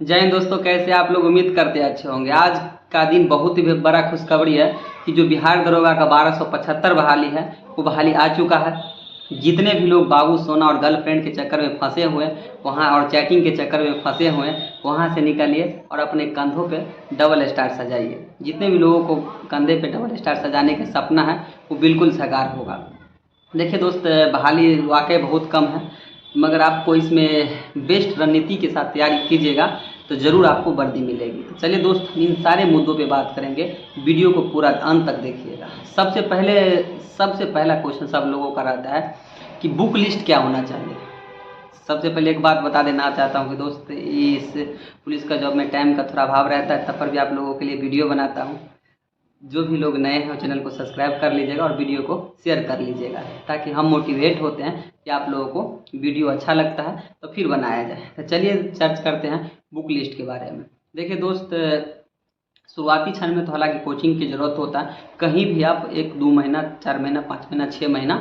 जय हिंद दोस्तों, कैसे आप लोग? उम्मीद करते हैं अच्छे होंगे। आज का दिन बहुत ही बड़ा खुशखबरी है कि जो बिहार दरोगा का 1275 बहाली है वो बहाली आ चुका है। जितने भी लोग बाबू सोना और गर्लफ्रेंड के चक्कर में फंसे हुए वहाँ और चैटिंग के चक्कर में फंसे हुए वहाँ से निकलिए और अपने कंधों पे डबल स्टार सजाइए। जितने भी लोगों को कंधे पे डबल स्टार सजाने का सपना है वो बिल्कुल साकार होगा। देखिए दोस्त, बहाली वाकई बहुत कम है, मगर आपको इसमें बेस्ट रणनीति के साथ तैयारी कीजिएगा तो ज़रूर आपको वर्दी मिलेगी। तो चलिए दोस्त, इन सारे मुद्दों पे बात करेंगे। वीडियो को पूरा अंत तक देखिएगा। सबसे पहला क्वेश्चन सब लोगों का रहता है कि बुक लिस्ट क्या होना चाहिए। सबसे पहले एक बात बता देना चाहता हूँ कि दोस्त, इस पुलिस का जॉब में टाइम का थोड़ा अभाव रहता है, तब पर भी आप लोगों के लिए वीडियो बनाता हूँ। जो भी लोग नए हैं चैनल को सब्सक्राइब कर लीजिएगा और वीडियो को शेयर कर लीजिएगा, ताकि हम मोटिवेट होते हैं कि आप लोगों को वीडियो अच्छा लगता है तो फिर बनाया जाए। तो चलिए चर्च करते हैं बुक लिस्ट के बारे में। देखिए दोस्त, शुरुआती क्षण में तो हालांकि कोचिंग की ज़रूरत होता है। कहीं भी आप 1-2 महीना, 4 महीना, 5 महीना, 6 महीना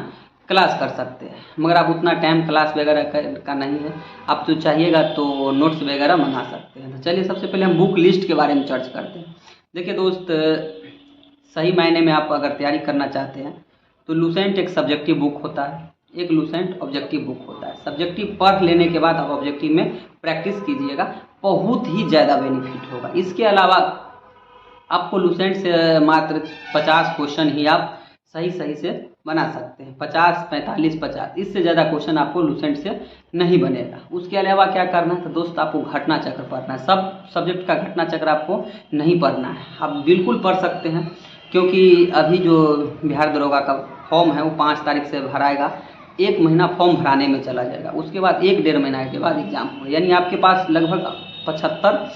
क्लास कर सकते हैं, मगर आप उतना टाइम क्लास वगैरह का नहीं है। आप तो चाहिएगा तो नोट्स वगैरह मंगा सकते हैं। तो चलिए सबसे पहले हम बुक लिस्ट के बारे में चर्च करते हैं। देखिए दोस्त, सही मायने में आप अगर तैयारी करना चाहते हैं तो लूसेंट एक सब्जेक्टिव बुक होता है, एक लूसेंट ऑब्जेक्टिव बुक होता है। सब्जेक्टिव पढ़ लेने के बाद आप ऑब्जेक्टिव में प्रैक्टिस कीजिएगा, बहुत ही ज़्यादा बेनिफिट होगा। इसके अलावा आपको लूसेंट से मात्र 50 क्वेश्चन ही आप सही से बना सकते हैं। 50, 45, 50, इससे ज़्यादा क्वेश्चन आपको लूसेंट से नहीं बनेगा। उसके अलावा क्या करना है तो दोस्त, आपको घटना चक्र पढ़ना है। सब सब्जेक्ट का घटना चक्र आपको नहीं पढ़ना है। आप बिल्कुल पढ़ सकते हैं, क्योंकि अभी जो बिहार दरोगा का फॉर्म है वो 5 तारीख से भराएगा। 1 महीना फॉर्म भराने में चला जाएगा, उसके बाद 1-1.5 महीना के बाद एग्ज़ाम होगा। यानी आपके पास लगभग 75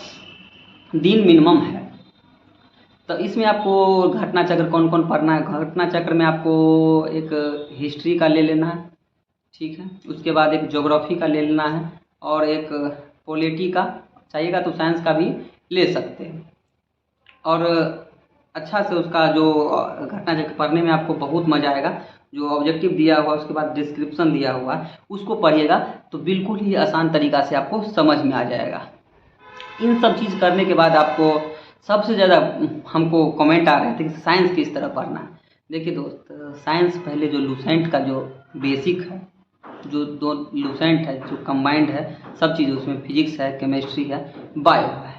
दिन मिनिमम है। तो इसमें आपको घटना चक्र कौन कौन पढ़ना है। घटना चक्र में आपको एक हिस्ट्री का ले लेना है, ठीक है। उसके बाद एक ज्योग्राफी का ले लेना है और एक पॉलिटी का चाहिएगा तो साइंस का भी ले सकते हैं। और अच्छा से उसका जो घटना चक्र पढ़ने में आपको बहुत मज़ा आएगा। जो ऑब्जेक्टिव दिया हुआ उसके बाद डिस्क्रिप्शन दिया हुआ है उसको पढ़िएगा तो बिल्कुल ही आसान तरीक़ा से आपको समझ में आ जाएगा। इन सब चीज़ करने के बाद आपको सबसे ज़्यादा हमको कमेंट आ रहे थे कि साइंस किस तरह पढ़ना है। देखिए दोस्त, साइंस पहले जो लूसेंट का जो बेसिक है, जो 2 लूसेंट है जो कंबाइंड है, सब चीज़ उसमें फिजिक्स है, केमिस्ट्री है, बायो है।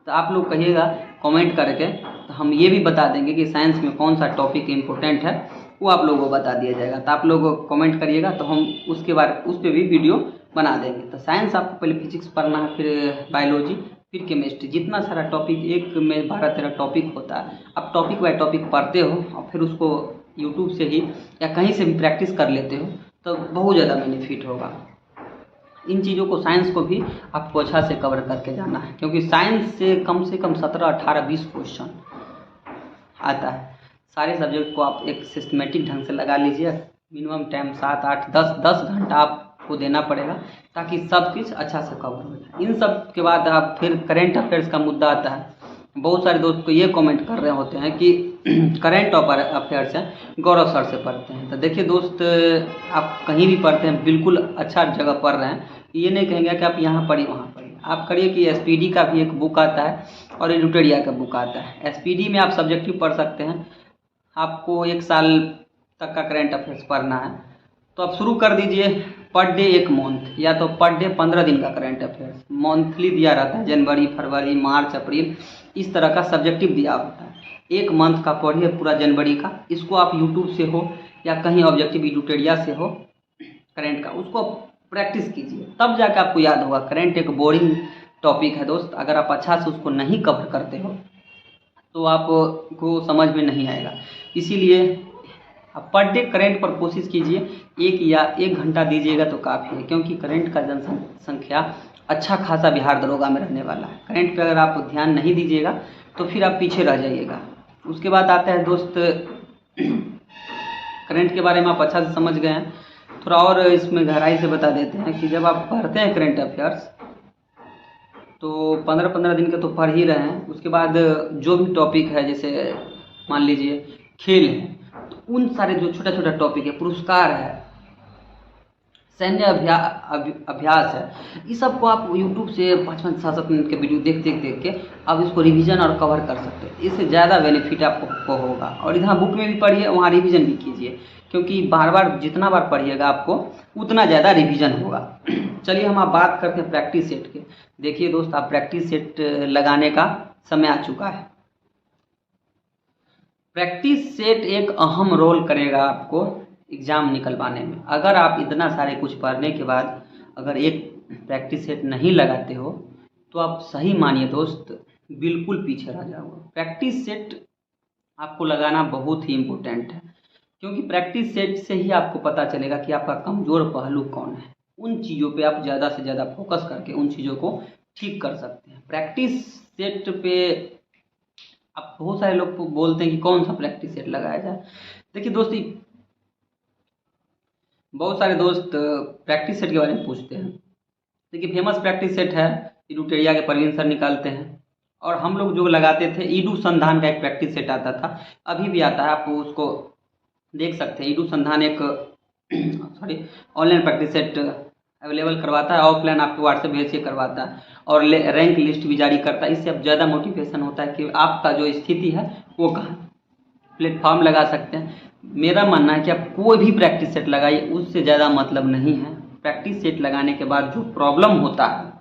तो आप लोग कहिएगा कमेंट करके, तो हम ये भी बता देंगे कि साइंस में कौन सा टॉपिक इम्पोर्टेंट है, वो आप लोगों को बता दिया जाएगा। तो आप लोग कमेंट करिएगा तो हम उस पर भी वीडियो बना देंगे। तो साइंस आपको पहले फिजिक्स पढ़ना है, फिर बायोलॉजी, फिर केमिस्ट्री। जितना सारा टॉपिक, एक में 12-13 टॉपिक होता है। आप टॉपिक बाय टॉपिक पढ़ते हो और फिर उसको यूट्यूब से ही या कहीं से भी प्रैक्टिस कर लेते हो तो बहुत ज़्यादा बेनिफिट होगा। इन चीज़ों को, साइंस को भी आपको अच्छा से कवर करके जाना है, क्योंकि साइंस से कम 17, 18, 20 क्वेश्चन आता है। सारे सब्जेक्ट को आप एक सिस्टमेटिक ढंग से लगा लीजिए। मिनिमम टाइम 7, 8, 10 घंटा आपको देना पड़ेगा ताकि सब कुछ अच्छा से कवर हो जाए। इन सब के बाद आप फिर करेंट अफेयर्स का मुद्दा आता है। बहुत सारे दोस्त को ये कमेंट कर रहे होते हैं कि करेंट अफेयर्स है गौरव सर से पढ़ते हैं। तो देखिए दोस्त, आप कहीं भी पढ़ते हैं बिल्कुल अच्छा जगह पढ़ रहे हैं। ये नहीं कहेंगे कि आप यहाँ पढ़िए वहाँ पढ़िए। आप करिए कि एसपीडी का भी एक बुक आता है और एडिटोरिया का बुक आता है। एसपीडी में आप सब्जेक्टिव पढ़ सकते हैं। आपको 1 साल तक का करेंट अफेयर्स पढ़ना है तो आप शुरू कर दीजिए पर डे 1 मंथ, या तो पर डे 15 दिन का करेंट अफेयर्स। मंथली दिया रहता है, जनवरी, फरवरी, मार्च, अप्रैल, इस तरह का सब्जेक्टिव दिया होता है। 1 मंथ का पढ़िए पूरा जनवरी का। इसको आप यूट्यूब से हो या कहीं ऑब्जेक्टिव एडिटोरिया से हो करेंट का, उसको प्रैक्टिस कीजिए, तब जाकर आपको याद होगा। करेंट एक बोरिंग टॉपिक है दोस्त, अगर आप अच्छा से उसको नहीं कवर करते हो तो आपको समझ में नहीं आएगा। इसीलिए आप पर डे करेंट पर कोशिश कीजिए, 1 घंटा दीजिएगा तो काफ़ी है, क्योंकि करेंट का जनसंख्या अच्छा खासा बिहार दरोगा में रहने वाला है। करेंट पे अगर आप ध्यान नहीं दीजिएगा तो फिर आप पीछे रह जाइएगा। उसके बाद आता है दोस्त, करेंट के बारे में आप अच्छा से समझ गए हैं, थोड़ा और इसमें गहराई से बता देते हैं कि जब आप पढ़ते हैं करेंट अफेयर्स तो 15-15 दिन के तो पढ़ ही रहे हैं। उसके बाद जो भी टॉपिक है, जैसे मान लीजिए खेल है, तो उन सारे जो छोटा छोटा टॉपिक है, पुरस्कार है, सैन्य अभ्यास है। इस सब को आप यूट्यूब से 5-5 7-7 मिनट के वीडियो देख के आप इसको रिवीजन और कवर कर सकते हैं। इससे ज़्यादा बेनिफिट आपको होगा। और इधर बुक में भी पढ़िए, वहाँ रिवीजन भी कीजिए, क्योंकि बार बार जितना बार पढ़िएगा आपको उतना ज़्यादा रिवीजन होगा। चलिए हम आप बात करते हैं प्रैक्टिस सेट के। देखिए दोस्त, आप प्रैक्टिस सेट लगाने का समय आ चुका है। प्रैक्टिस सेट एक अहम रोल करेगा आपको एग्ज़ाम निकलवाने में। अगर आप इतना सारे कुछ पढ़ने के बाद अगर एक प्रैक्टिस सेट नहीं लगाते हो तो आप सही मानिए दोस्त बिल्कुल पीछे रह जाओगे। प्रैक्टिस सेट आपको लगाना बहुत ही इम्पोर्टेंट है, क्योंकि प्रैक्टिस सेट से ही आपको पता चलेगा कि आपका कमज़ोर पहलू कौन है। उन चीज़ों पे आप ज़्यादा से ज़्यादा फोकस करके उन चीज़ों को ठीक कर सकते हैं। प्रैक्टिस सेट पे अब बहुत सारे लोग बोलते हैं कि कौन सा प्रैक्टिस सेट लगाया जाए। देखिए दोस्ती, बहुत सारे दोस्त प्रैक्टिस सेट के बारे में पूछते हैं। देखिए फेमस प्रैक्टिस सेट है, इडूटेरिया के प्रवीण सर निकालते हैं, और हम लोग जो लगाते थे ईडू संधान का एक प्रैक्टिस सेट आता था, अभी भी आता है, आप उसको देख सकते हैं। ईडू संधान एक ऑनलाइन प्रैक्टिस सेट अवेलेबल करवाता है, ऑफलाइन आपको व्हाट्सएप भेज के करवाता है, और रैंक लिस्ट भी जारी करता है। इससे अब ज़्यादा मोटिवेशन होता है कि आपका जो स्थिति है वो कहाँ प्लेटफॉर्म लगा सकते हैं। मेरा मानना है कि आप कोई भी प्रैक्टिस सेट लगाइए, उससे ज़्यादा मतलब नहीं है। प्रैक्टिस सेट लगाने के बाद जो प्रॉब्लम होता है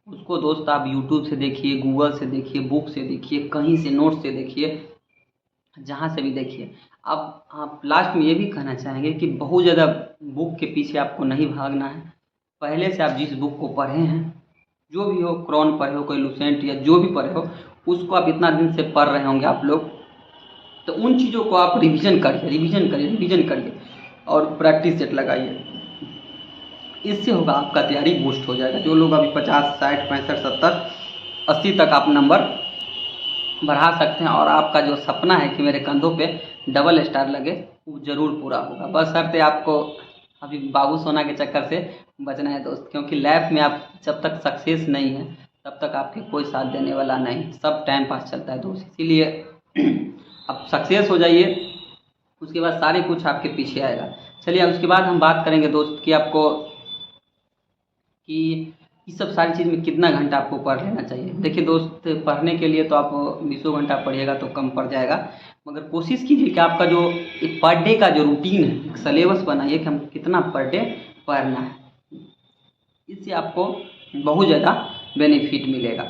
उसको दोस्त आप यूट्यूब से देखिए, गूगल से देखिए, बुक से देखिए, कहीं से नोट से देखिए, जहाँ से भी देखिए। अब आप लास्ट में ये भी कहना चाहेंगे कि बहुत ज़्यादा बुक के पीछे आपको नहीं भागना है। पहले से आप जिस बुक को पढ़े हैं, जो भी हो, क्रॉन पढ़े हो, कोई लुसेंट या जो भी पढ़े हो, उसको आप इतना दिन से पढ़ रहे होंगे आप लोग, तो उन चीज़ों को आप रिवीजन करिए और प्रैक्टिस सेट लगाइए। इससे होगा आपका तैयारी बूस्ट हो जाएगा। जो लोग अभी 50, 60, 65, 70, 80 तक आप नंबर बढ़ा सकते हैं, और आपका जो सपना है कि मेरे कंधों पे डबल स्टार लगे, वो ज़रूर पूरा होगा। बस शर्त है आपको अभी बाबू सोना के चक्कर से बचना है दोस्त, क्योंकि लाइफ में आप जब तक सक्सेस नहीं है तब तक आपके कोई साथ देने वाला नहीं, सब टाइम पास चलता है दोस्त। इसीलिए आप सक्सेस हो जाइए, उसके बाद सारे कुछ आपके पीछे आएगा। चलिए अब उसके बाद हम बात करेंगे दोस्त कि आपको कि इस सब सारी चीज़ में कितना घंटा आपको पढ़ लेना चाहिए। देखिए दोस्त, पढ़ने के लिए तो आप 20 घंटा पढ़िएगा तो कम पड़ जाएगा, मगर कोशिश कीजिए कि आपका जो एक पर डे का जो रूटीन है, एक सिलेबस बनाइए कि हम कितना पर डे पढ़ना है। इससे आपको बहुत ज़्यादा बेनिफिट मिलेगा।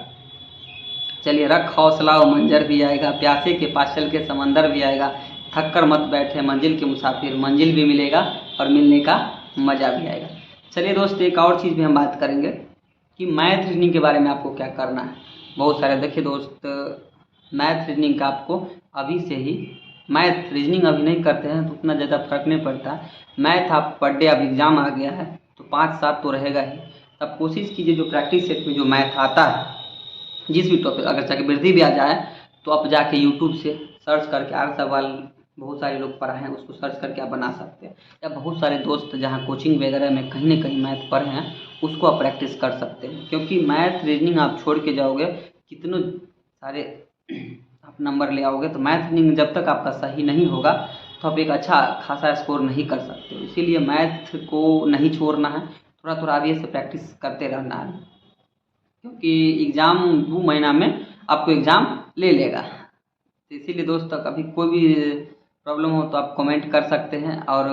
चलिए, रख हौसला और मंजर भी आएगा, प्यासे के पास चल के समंदर भी आएगा, थक कर मत बैठे मंजिल के मुसाफिर, मंजिल भी मिलेगा और मिलने का मज़ा भी आएगा। चलिए दोस्त, एक और चीज़ भी हम बात करेंगे कि मैथ रीजनिंग के बारे में आपको क्या करना है। बहुत सारे, देखिए दोस्त, मैथ रीजनिंग का आपको अभी से ही, मैथ रीजनिंग अभी नहीं करते हैं तो उतना ज़्यादा फर्क नहीं पड़ता। मैथ आप पर डे, अब एग्ज़ाम आ गया है तो 5-7 तो रहेगा ही। तब कोशिश कीजिए जो प्रैक्टिस सेट में जो मैथ आता है, जिस भी टॉपिक, अगर चक्रवृद्धि भी आ जाए तो आप जाके यूट्यूब से सर्च करके 8 सवाल बहुत सारे लोग पढ़ाए हैं, उसको सर्च करके आप बना सकते हैं। या बहुत सारे दोस्त जहाँ कोचिंग वगैरह में कहीं ना कहीं मैथ पढ़े हैं, उसको आप प्रैक्टिस कर सकते हैं। क्योंकि मैथ रीजनिंग आप छोड़ के जाओगे, कितने सारे आप नंबर ले आओगे, तो मैथ रीजनिंग जब तक आपका सही नहीं होगा तो आप एक अच्छा खासा स्कोर नहीं कर सकते। इसीलिए मैथ को नहीं छोड़ना है, थोड़ा थोड़ा आगे से प्रैक्टिस करते रहना है, क्योंकि एग्ज़ाम 2 महीना में आपको एग्ज़ाम ले लेगा। तो इसीलिए दोस्तों, कभी कोई भी प्रॉब्लम हो तो आप कमेंट कर सकते हैं, और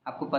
आपको पता